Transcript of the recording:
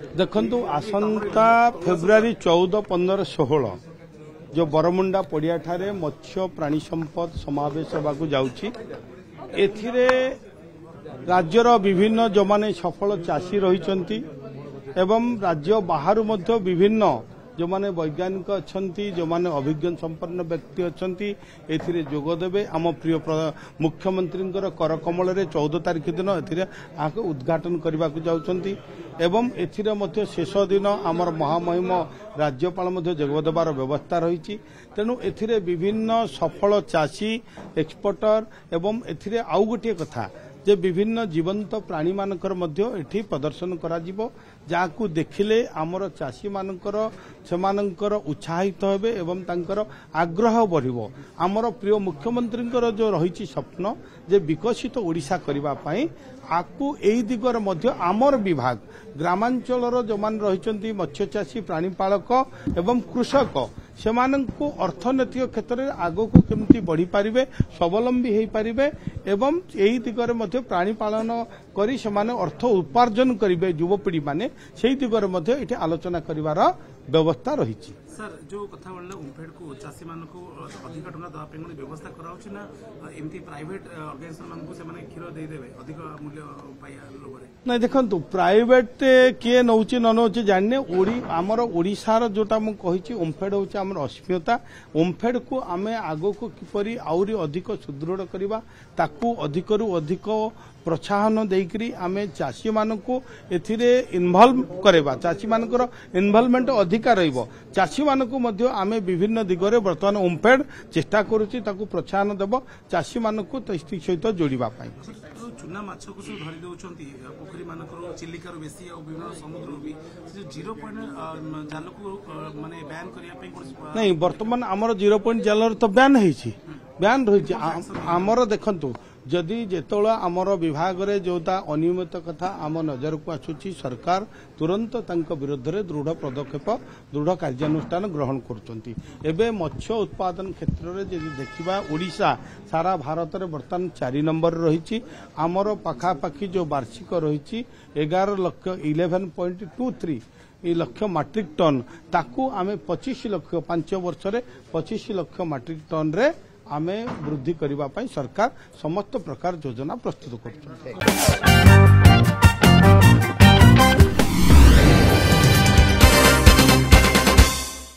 देखु आसंता फेब्रुआरी 14, 15, 16 जो बरमुंडा पड़िया ठारे मत्स्य प्राणी संपद समावेश होगा जाऊँगी एथिरे राज्यर विभिन्न जो माने सफल चाषी रही एवं राज्य बाहर मध्य विभिन्न जो माने वैज्ञानिक अच्छा जो माने अभिज्ञ संपन्न व्यक्ति अच्छा एथिरे जोगदेवे आम प्रिय मुख्यमंत्री कर कमल 14 तारिख दिन एथिरे उद्घाटन करने को जाउछंती एवं एथिरे मध्य शेष दिन आमर महामहिम राज्यपाल मध्य जोगदेवार व्यवस्था रही तेणु एथिरे विभिन्न सफल चाषी एक्सपोर्टर एवं एथिरे आउ गोटे कथा जे विभिन्न जीवंत प्राणी मानकर मध्य एठी प्रदर्शन करा जिवो जाकू देखिले आमर चाषी मानकर सेमानकर उत्साहित हेबे एवं तांकर आग्रह बढ़िबो आमर प्रिय मुख्यमंत्री जो रही स्वप्न जे विकसित ओडिशा करबा पई आकू एई दिगर मध्य आमर विभाग ग्रामांचलर जो मान रही मत्स्य चाषी प्राणीपालक एवं कृषक सेमानंकु अर्थनैतिक क्षेत्र में आगो को केमती बढ़ी पारिबे स्वावलंबी हो पारिबे एवं एई दिगरे मध्य प्राणी पालन करी सेमाने अर्थ उपार्जन करिबे युवपीढ़ी माने सेई दिगरे मध्य एठी आलोचना करिवार व्यवस्था रही। सर जो कथा बोलले ओमफेड को चाषी मान को अधिक टंका दवा पे व्यवस्था कराउछि ना एमती प्राइवेट ऑर्गेनाइजेशन मान को से माने क्षीर दे देबे अधिक मूल्य पाया लोगरे नहीं देखंतु प्राइवेट किए नौछि न नौछि जान्ने ओडी हमर ओडिसार जोटा मु कहिछि ओमफेड होछि हमर अस्मियता ओमफेड को आमे आगो को किपरि आउरी अधिक सुदृढ़ करबा ताकू अधिकरु अधिक प्रोत्साहन देकरी आमे चाषी मानकू एथिरे इन्वॉल्व करबा चाषी मानकर इन्वॉल्वमेंट अधिकार रहिबो चाषी मानकू मध्य आमे विभिन्न दिगरे वर्तमान ओमफेड चेष्टा करूची ताकू प्रोत्साहन देबो चाषी मानकू सहित जोड़िबा पाई चुना माछ को सब धरि दउछंती पोखरी मानकर चिलिकार बेसी और विभिन्न समुद्र भी 0 पॉइंट जाल को माने बैन करिया पे नहीं वर्तमान हमर 0 पॉइंट जालर तो बैन हेछि बैन रही आमर देखंतु जदि जेतोला आमर विभाग रे जोता अनियमित कथा आम नजर को आसुची सरकार तुरंत तांको विरुद्ध रे दृढ़ पदक्षेप दृढ़ कार्यानुष्ठान ग्रहण करचंती एबे मत्स्य उत्पादन क्षेत्र रे जदि देखिबा ओडिशा सारा भारत रे वर्तमान 4 नंबर रही आमर पाखापाखी जो वार्षिक रही 11 लाख 11.23 लक्ष मैट्रिक टन ताकू आमे 25 लाख 5 वर्ष रे 25 लाख मैट्रिक टन रे आमे वृद्धि करबा पई सरकार समस्त प्रकार योजना प्रस्तुत करछन।